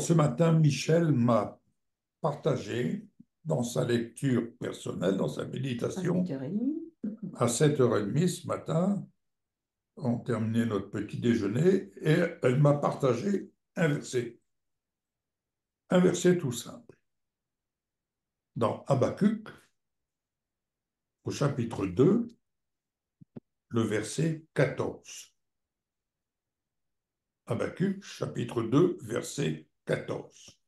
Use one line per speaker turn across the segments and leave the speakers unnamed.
ce matin, Michel m'a partagé dans sa lecture personnelle, dans sa
À
méditation,
8h30.
à 7h30 ce matin, on terminait notre petit déjeuner, et elle m'a partagé un verset tout simple. Dans Habakkuk, au chapitre 2, le verset 14. Habakkuk, chapitre 2, verset 14.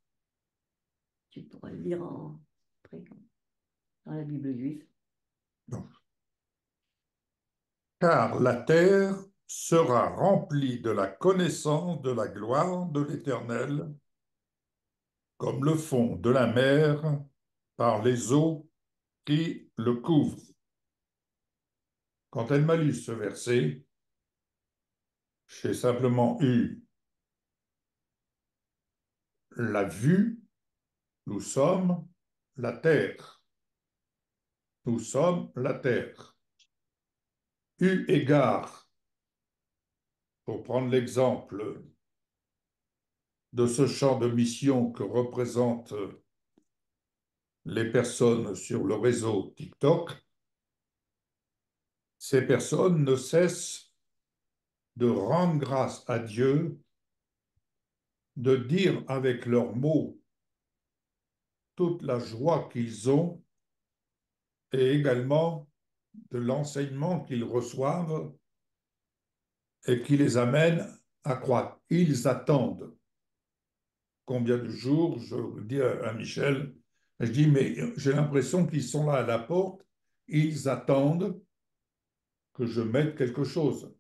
Tu pourras le lire après, dans la Bible juive.
Donc, car la terre sera remplie de la connaissance de la gloire de l'Éternel, comme le fond de la mer par les eaux qui le couvrent. Quand elle m'a lu ce verset, j'ai simplement eu la vue, nous sommes la terre. Nous sommes la terre. Eu égard, pour prendre l'exemple de ce champ de mission que représentent les personnes sur le réseau TikTok, ces personnes ne cessent de rendre grâce à Dieu, de dire avec leurs mots toute la joie qu'ils ont et également de l'enseignement qu'ils reçoivent et qui les amène à croître. Ils attendent. Combien de jours, je dis à Michel, je dis, mais j'ai l'impression qu'ils sont là à la porte, ils attendent que je mette quelque chose.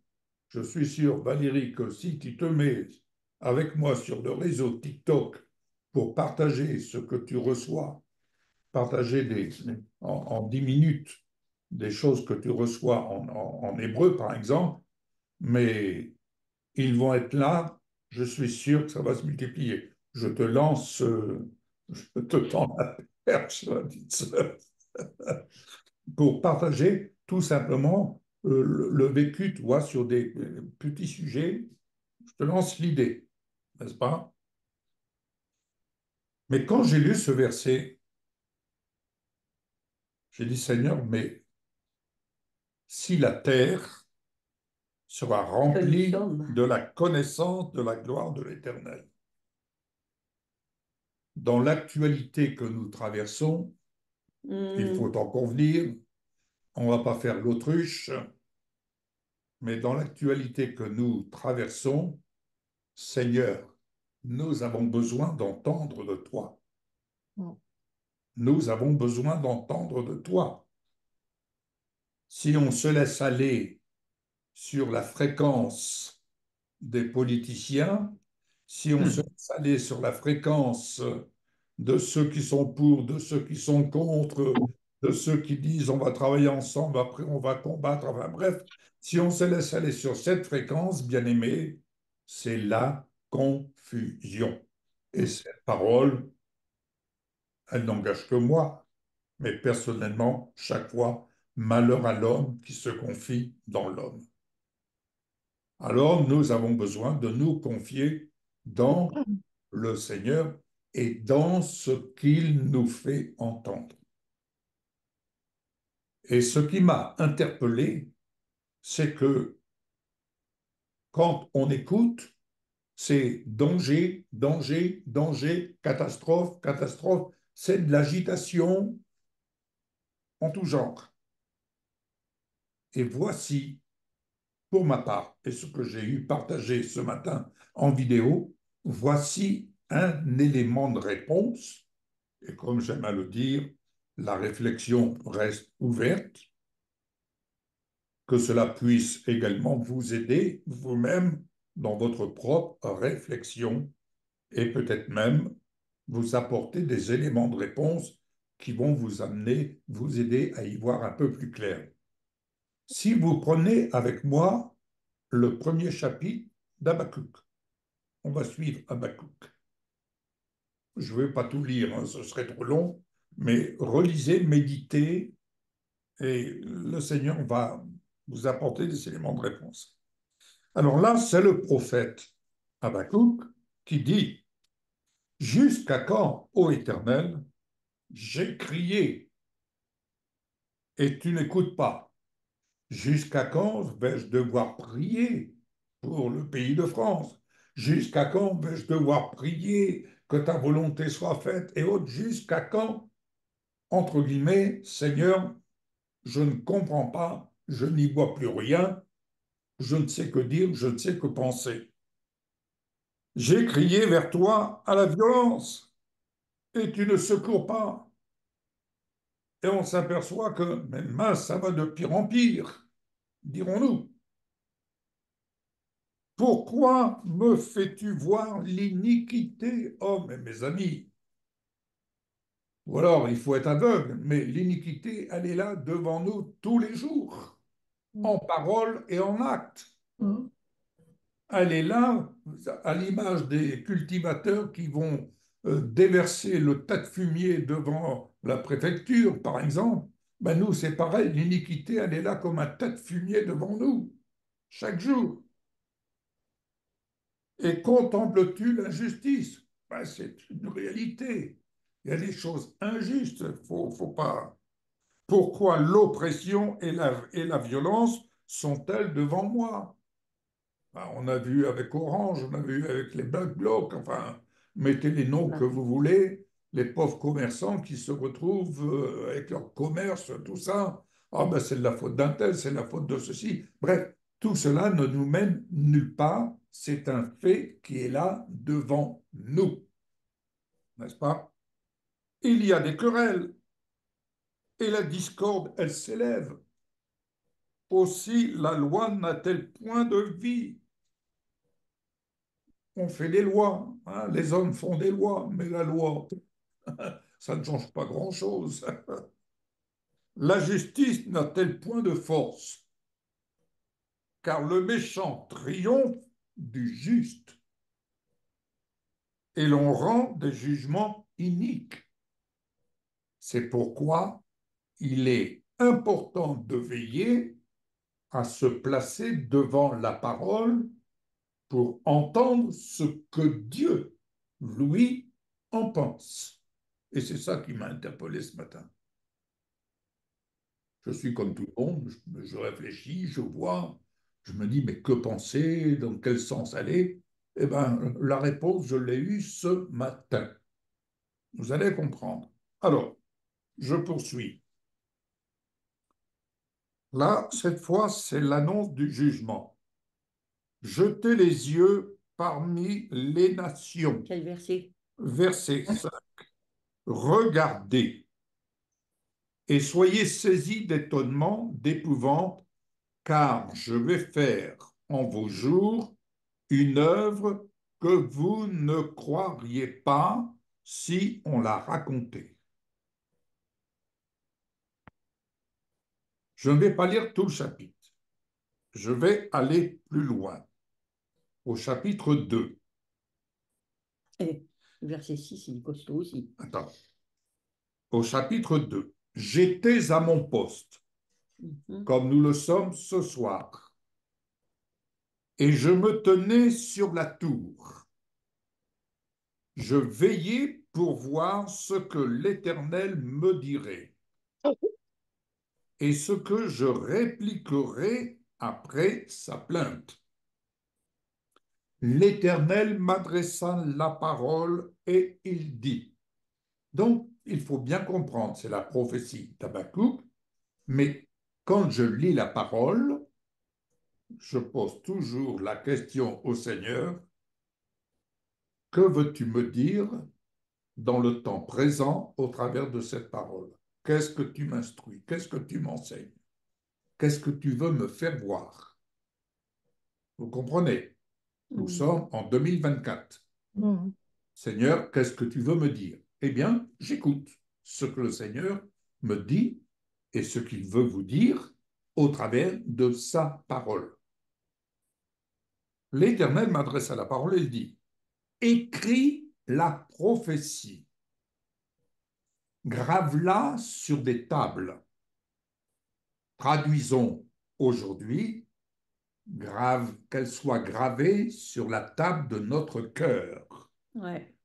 Je suis sûr, Valérie, que si tu te mets avec moi sur le réseau TikTok pour partager ce que tu reçois, partager en 10 minutes des choses que tu reçois en hébreu, par exemple, mais ils vont être là, je suis sûr que ça va se multiplier. Je te lance, je te tends la perche, ma petite sœur, pour partager tout simplement le vécu, tu vois, sur des petits sujets. Je te lance l'idée, n'est-ce pas? Mais quand j'ai lu ce verset, j'ai dit, Seigneur, mais si la terre sera
Que nous
remplie
sommes.
de la connaissance de la gloire de l'Éternel, dans l'actualité que nous traversons, il faut en convenir, on ne va pas faire l'autruche, mais dans l'actualité que nous traversons, Seigneur, nous avons besoin d'entendre de toi. Nous avons besoin d'entendre de toi. Si on se laisse aller sur la fréquence des politiciens, si on se laisse aller sur la fréquence de ceux qui sont pour, de ceux qui sont contre, de ceux qui disent on va travailler ensemble, après on va combattre, enfin bref, si on se laisse aller sur cette fréquence, bien aimé, c'est la confusion. Et cette parole, elle n'engage que moi, mais personnellement, chaque fois, malheur à l'homme qui se confie dans l'homme. Alors, nous avons besoin de nous confier dans le Seigneur et dans ce qu'il nous fait entendre. Et ce qui m'a interpellé, c'est que quand on écoute, c'est danger, danger, danger, catastrophe, catastrophe. C'est de l'agitation en tout genre. Et voici, pour ma part, et ce que j'ai eu partagé ce matin en vidéo, voici un élément de réponse. Et comme j'aime à le dire, la réflexion reste ouverte, que cela puisse également vous aider vous-même dans votre propre réflexion et peut-être même vous apporter des éléments de réponse qui vont vous amener, vous aider à y voir un peu plus clair. Si vous prenez avec moi le premier chapitre d'Habakkuk, on va suivre Habakkuk. Je ne vais pas tout lire, hein, ce serait trop long, mais relisez, méditez, et le Seigneur va vous apporter des éléments de réponse. Alors là, c'est le prophète Habakkuk qui dit, Jusqu'à quand, ô Éternel, j'ai crié et tu n'écoutes pas? Jusqu'à quand vais-je devoir prier pour le pays de France? Jusqu'à quand vais-je devoir prier que ta volonté soit faite et autres? Jusqu'à quand, entre guillemets, Seigneur, je ne comprends pas, je n'y vois plus rien, je ne sais que dire, je ne sais que penser. J'ai crié vers toi à la violence et tu ne secours pas. Et on s'aperçoit que, mais mince, ça va de pire en pire, dirons-nous. Pourquoi me fais-tu voir l'iniquité, oh, mais mes amis? Ou alors, il faut être aveugle, mais l'iniquité, elle est là devant nous tous les jours, en parole et en acte.
Mm.
Elle est là, à l'image des cultivateurs qui vont déverser le tas de fumier devant la préfecture, par exemple. Ben nous, c'est pareil, l'iniquité, elle est là comme un tas de fumier devant nous, chaque jour. Et contemples-tu l'injustice? Ben, c'est une réalité. Il y a des choses injustes, faut pas. Pourquoi l'oppression et la violence sont-elles devant moi? Ben, on a vu avec Orange, on a vu avec les Black Blocs, enfin, mettez les noms que vous voulez, les pauvres commerçants qui se retrouvent avec leur commerce, tout ça. Ah ben c'est de la faute d'un tel, c'est de la faute de ceci. Bref, tout cela ne nous mène nulle part. C'est un fait qui est là devant nous, n'est-ce pas? Il y a des querelles et la discorde, elle s'élève. Aussi, la loi n'a-t-elle point de vie? On fait des lois, hein, les hommes font des lois, mais la loi, ça ne change pas grand-chose. La justice n'a-t-elle point de force? Car le méchant triomphe du juste, et l'on rend des jugements iniques. C'est pourquoi il est important de veiller à se placer devant la parole pour entendre ce que Dieu, lui, en pense. Et c'est ça qui m'a interpellé ce matin. Je suis comme tout le monde, je réfléchis, je vois, je me dis, mais que penser, dans quel sens aller? Eh bien, la réponse, je l'ai eue ce matin. Vous allez comprendre. Alors, je poursuis. Là, cette fois, c'est l'annonce du jugement. Jetez les yeux parmi les nations.
Quel verset?
Verset 5. Regardez et soyez saisis d'étonnement, d'épouvante, car je vais faire en vos jours une œuvre que vous ne croiriez pas si on la racontait. Je ne vais pas lire tout le chapitre. Je vais aller plus loin, au chapitre 2.
Eh, verset 6, il est costaud aussi.
Attends. Au chapitre 2. J'étais à mon poste,
Mhm.
comme nous le sommes ce soir, et je me tenais sur la tour. Je veillais pour voir ce que l'Éternel me dirait et ce que je répliquerai après sa plainte. L'Éternel m'adressa la parole et il dit. Donc, il faut bien comprendre, c'est la prophétie d'Habakkuk, mais quand je lis la parole, je pose toujours la question au Seigneur, que veux-tu me dire dans le temps présent au travers de cette parole? Qu'est-ce que tu m'instruis? Qu'est-ce que tu m'enseignes? Qu'est-ce que tu veux me faire voir? Vous comprenez? Nous
Mhm.
sommes en 2024.
Mhm.
Seigneur, qu'est-ce que tu veux me dire? Eh bien, j'écoute ce que le Seigneur me dit et ce qu'il veut vous dire au travers de sa parole. L'Éternel m'adresse à la parole et il dit, écris la prophétie, grave-la sur des tables. Traduisons aujourd'hui, grave, qu'elle soit gravée sur la table de notre cœur.
Ouais.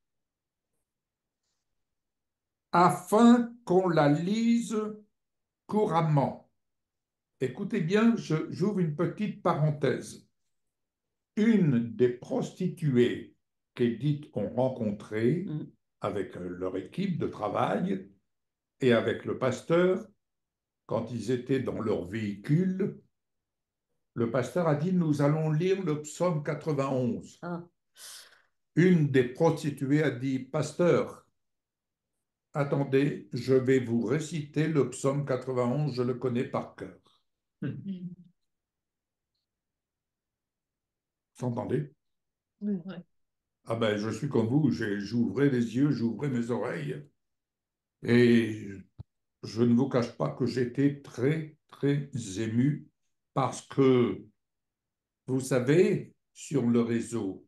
afin qu'on la lise couramment. Écoutez bien, j'ouvre une petite parenthèse. Une des prostituées qu'Édith ont rencontrées
Mm.
avec leur équipe de travail et avec le pasteur, quand ils étaient dans leur véhicule, le pasteur a dit, nous allons lire le psaume 91.
Ah,
Une des prostituées a dit, pasteur, attendez, je vais vous réciter le psaume 91, je le connais par cœur. Vous entendez?
Oui, ouais.
Ah ben, je suis comme vous, j'ouvrais les yeux, j'ouvrais mes oreilles, et je ne vous cache pas que j'étais très, très ému parce que, vous savez, sur le réseau,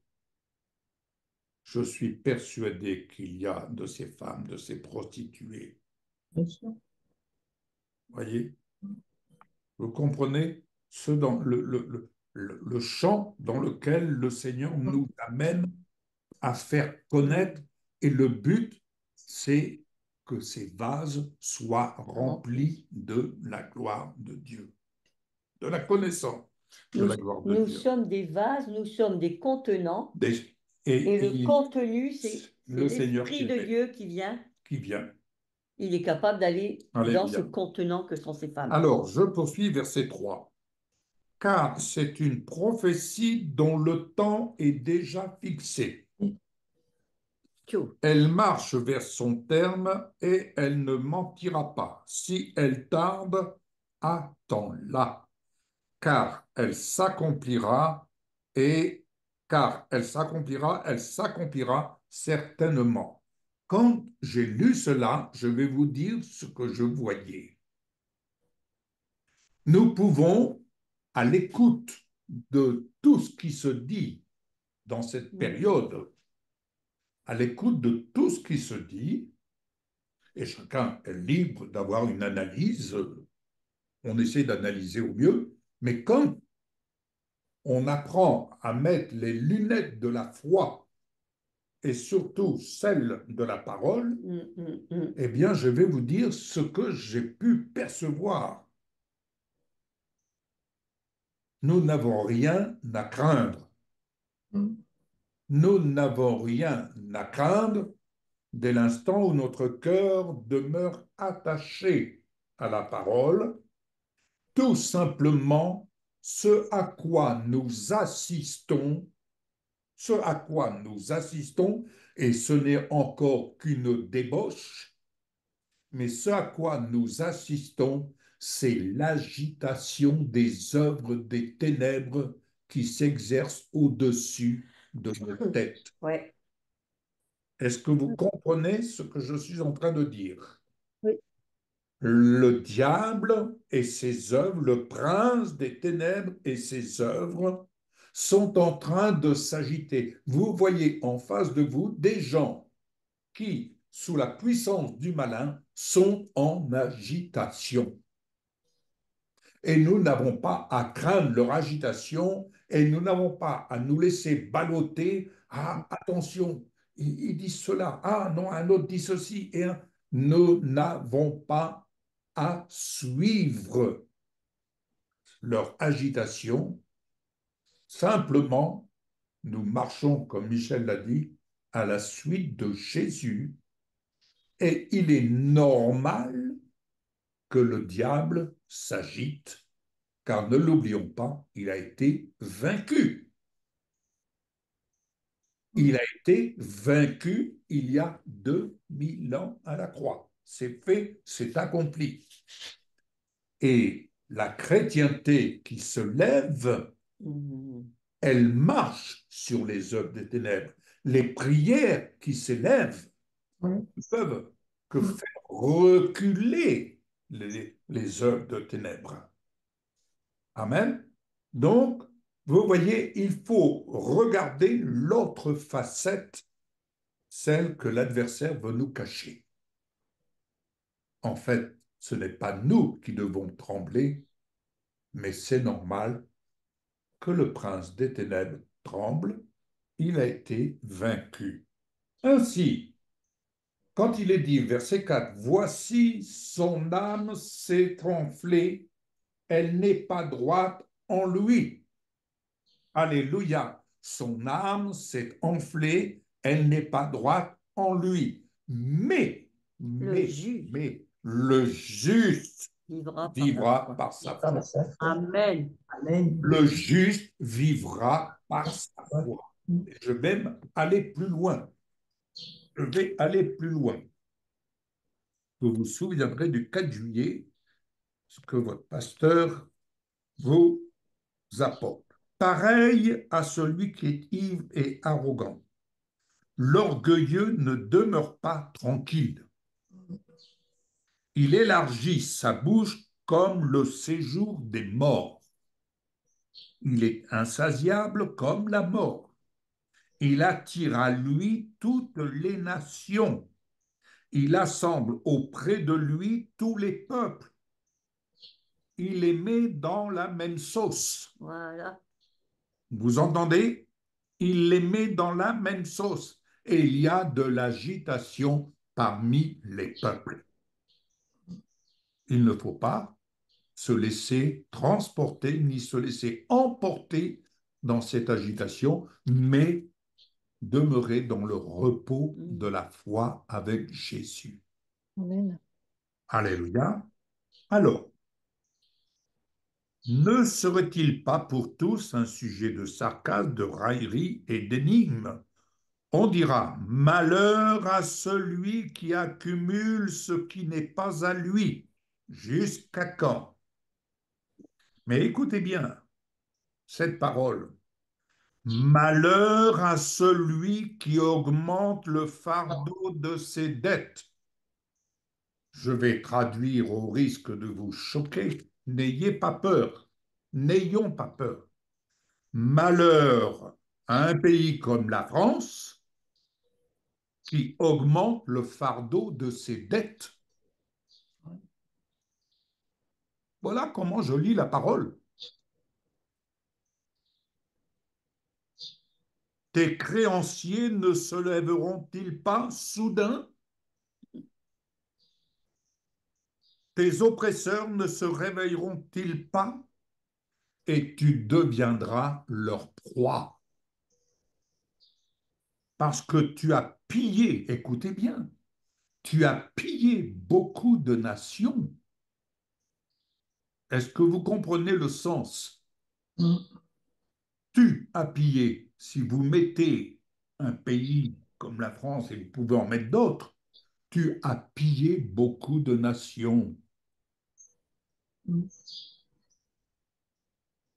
je suis persuadé qu'il y a de ces femmes, de ces prostituées.
Bien sûr.
Voyez? Vous comprenez ce dans le champ dans lequel le Seigneur nous amène à faire connaître, et le but, c'est que ces vases soient remplis de la gloire de Dieu, de la connaissance de la gloire de
nous
Dieu.
sommes des vases, nous sommes des contenants,
Des-
et le
et
contenu, c'est
le Seigneur
l'Esprit de Dieu qui vient.
qui vient.
Il est capable d'aller dans ce
Alléluia.
contenant que sont ces femmes.
Alors, je poursuis verset 3. Car c'est une prophétie dont le temps est déjà fixé.
Tchou.
Elle marche vers son terme et elle ne mentira pas. Si elle tarde, attends-la, car elle s'accomplira et elle s'accomplira certainement. Quand j'ai lu cela, je vais vous dire ce que je voyais. Nous pouvons, à l'écoute de tout ce qui se dit dans cette période, à l'écoute de tout ce qui se dit, et chacun est libre d'avoir une analyse, on essaie d'analyser au mieux, mais quand on apprend à mettre les lunettes de la foi et surtout celles de la parole, eh bien, je vais vous dire ce que j'ai pu percevoir. Nous n'avons rien à craindre. Nous n'avons rien à craindre dès l'instant où notre cœur demeure attaché à la parole, tout simplement ce à quoi nous assistons, et ce n'est encore qu'une débauche, mais ce à quoi nous assistons, c'est l'agitation des œuvres des ténèbres qui s'exercent au-dessus de nos têtes.
Ouais.
Est-ce que vous comprenez ce que je suis en train de dire?
Oui.
Le diable et ses œuvres, le prince des ténèbres et ses œuvres sont en train de s'agiter. Vous voyez en face de vous des gens qui, sous la puissance du malin, sont en agitation. Et nous n'avons pas à craindre leur agitation et nous n'avons pas à nous laisser balloter. Ah, attention, ils disent cela. Ah, non, un autre dit ceci. Nous n'avons pas à suivre leur agitation. Simplement, nous marchons, comme Michel l'a dit, à la suite de Jésus. Et il est normal que le diable s'agite, car ne l'oublions pas, il a été vaincu. Il a été vaincu il y a 2000 ans à la croix. C'est fait, c'est accompli. Et la chrétienté qui se lève, elle marche sur les œuvres des ténèbres. Les prières qui s'élèvent ne peuvent que faire reculer les œuvres de ténèbres. Amen. Donc, vous voyez, il faut regarder l'autre facette, celle que l'adversaire veut nous cacher. En fait, ce n'est pas nous qui devons trembler, mais c'est normal que le prince des ténèbres tremble. Il a été vaincu. Ainsi, quand il est dit, verset 4, « Voici son âme s'est enflée, elle n'est pas droite en lui. » Alléluia. Son âme s'est enflée, elle n'est pas droite en lui. Mais le juste vivra par sa foi.
Amen.
Amen.
Le juste vivra par sa foi. Et je vais même aller plus loin. Je vais aller plus loin. Vous vous souviendrez du 4 juillet, ce que votre pasteur vous apporte. Pareil à celui qui est ivre et arrogant. L'orgueilleux ne demeure pas tranquille. Il élargit sa bouche comme le séjour des morts. Il est insatiable comme la mort. Il attire à lui toutes les nations. Il assemble auprès de lui tous les peuples. Il les met dans la même sauce.
Voilà.
Vous entendez? Il les met dans la même sauce. Et il y a de l'agitation parmi les peuples. Il ne faut pas se laisser transporter ni se laisser emporter dans cette agitation, mais demeurer dans le repos de la foi avec Jésus.
Amen.
Alléluia. Alors, ne serait-il pas pour tous un sujet de sarcasme, de raillerie et d'énigme? On dira, malheur à celui qui accumule ce qui n'est pas à lui. Jusqu'à quand? Mais écoutez bien cette parole. Malheur à celui qui augmente le fardeau de ses dettes. Je vais traduire au risque de vous choquer. N'ayez pas peur. N'ayons pas peur. Malheur à un pays comme la France qui augmente le fardeau de ses dettes. Voilà comment je lis la parole. Tes créanciers ne se lèveront-ils pas soudain? Tes oppresseurs ne se réveilleront-ils pas? Et tu deviendras leur proie. Parce que tu as pillé, écoutez bien, tu as pillé beaucoup de nations. Est-ce que vous comprenez le sens? Tu as pillé. Si vous mettez un pays comme la France, et vous pouvez en mettre d'autres, tu as pillé beaucoup de nations.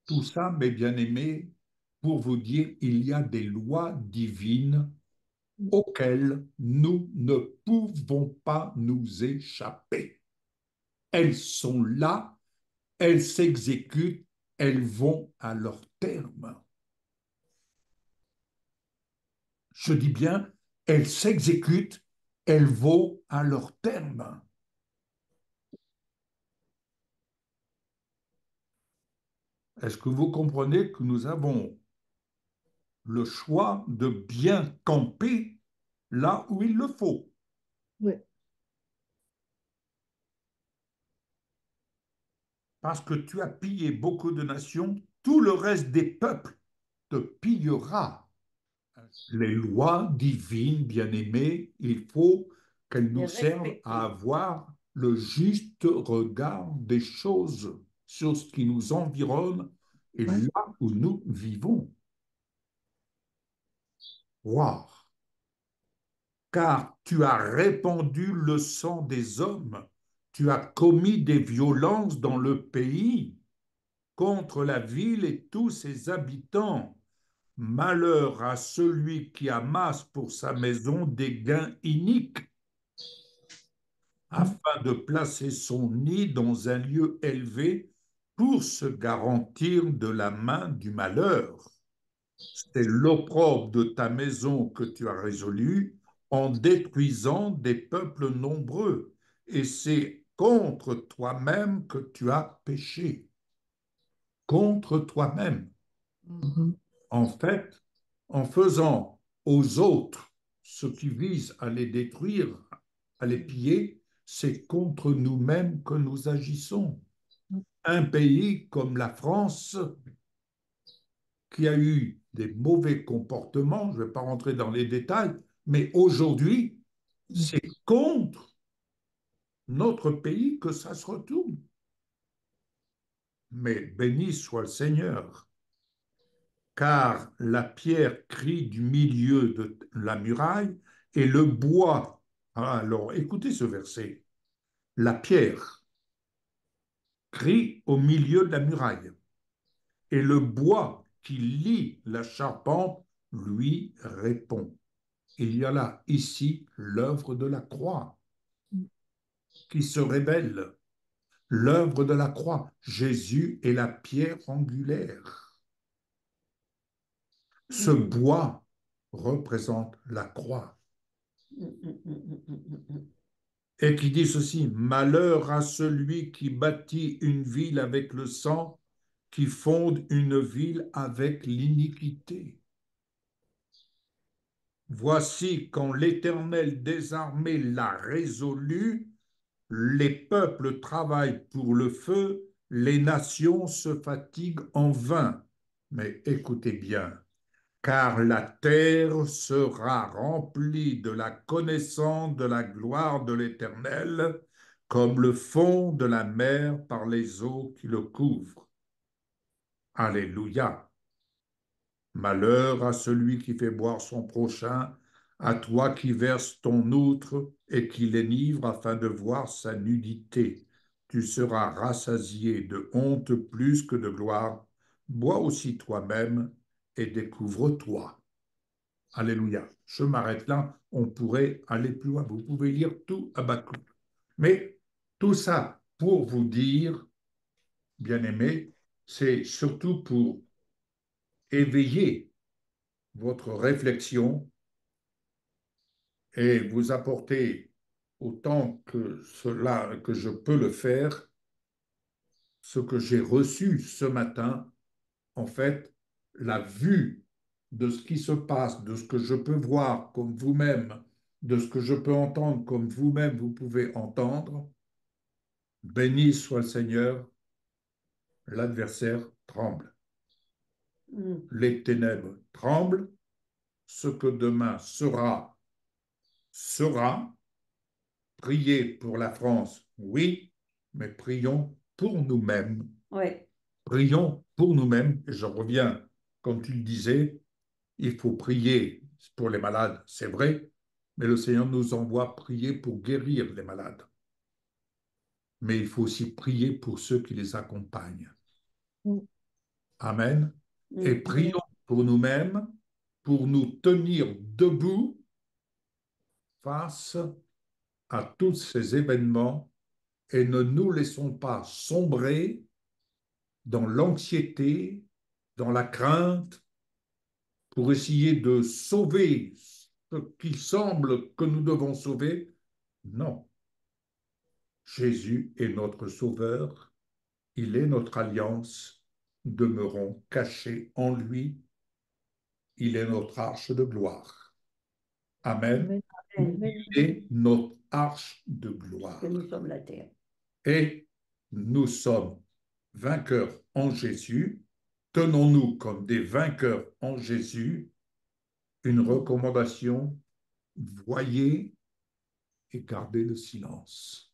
Tout ça, mes bien-aimés, pour vous dire, il y a des lois divines auxquelles nous ne pouvons pas nous échapper. Elles sont là, elles s'exécutent, elles vont à leur terme. Je dis bien, elles s'exécutent, elles vont à leur terme. Est-ce que vous comprenez que nous avons le choix de bien camper là où il le faut?
Oui.
Parce que tu as pillé beaucoup de nations, tout le reste des peuples te pillera. Les lois divines, bien-aimés, il faut qu'elles nous servent à avoir le juste regard des choses sur ce qui nous environne et là où nous vivons. Wow. Car tu as répandu le sang des hommes, tu as commis des violences dans le pays contre la ville et tous ses habitants. Malheur à celui qui amasse pour sa maison des gains iniques, afin de placer son nid dans un lieu élevé pour se garantir de la main du malheur. C'est l'opprobre de ta maison que tu as résolu en détruisant des peuples nombreux, et c'est contre toi-même que tu as péché. Contre toi-même. En fait, en faisant aux autres ce qui vise à les détruire, à les piller, c'est contre nous-mêmes que nous agissons. Un pays comme la France, qui a eu des mauvais comportements, je ne vais pas rentrer dans les détails, mais aujourd'hui, c'est contre notre pays que ça se retourne. Mais béni soit le Seigneur, car la pierre crie du milieu de la muraille et le bois. Alors, écoutez ce verset. La pierre crie au milieu de la muraille et le bois qui lie la charpente lui répond. Il y a là, ici, l'œuvre de la croix qui se révèle. L'œuvre de la croix. Jésus est la pierre angulaire. Ce bois représente la croix. Et qui dit ceci, malheur à celui qui bâtit une ville avec le sang, qui fonde une ville avec l'iniquité. Voici quand l'Éternel des armées l'a résolu, les peuples travaillent pour le feu, les nations se fatiguent en vain. Mais écoutez bien, car la terre sera remplie de la connaissance de la gloire de l'Éternel, comme le fond de la mer par les eaux qui le couvrent. Alléluia. Malheur à celui qui fait boire son prochain, à toi qui verses ton outre et qui l'énivre afin de voir sa nudité. Tu seras rassasié de honte plus que de gloire. Bois aussi toi-même et découvre-toi. Alléluia. Je m'arrête là. On pourrait aller plus loin. Vous pouvez lire tout Habakkuk. Mais tout ça pour vous dire, bien-aimés, c'est surtout pour éveiller votre réflexion et vous apporter autant que cela que je peux le faire, ce que j'ai reçu ce matin, en fait, la vue de ce qui se passe, de ce que je peux voir comme vous-même, de ce que je peux entendre comme vous-même vous pouvez entendre, béni soit le Seigneur, l'adversaire tremble. Les ténèbres tremblent, ce que demain sera, sera. Priez pour la France, oui, mais prions pour nous-mêmes.
Ouais.
Prions pour nous-mêmes. Et je reviens, comme tu le disais, il faut prier pour les malades, c'est vrai, mais le Seigneur nous envoie prier pour guérir les malades. Mais il faut aussi prier pour ceux qui les accompagnent. Amen. Et prions pour nous-mêmes, pour nous tenir debout face à tous ces événements et ne nous laissons pas sombrer dans l'anxiété, dans la crainte, pour essayer de sauver ce qu'il semble que nous devons sauver. Non. Jésus est notre Sauveur, il est notre alliance, demeurons cachés en lui, il est notre arche de gloire. Amen. Il est notre arche de gloire.
Que nous sommes la terre.
Et nous sommes vainqueurs en Jésus. Tenons-nous comme des vainqueurs en Jésus. Une recommandation, voyez et gardez le silence.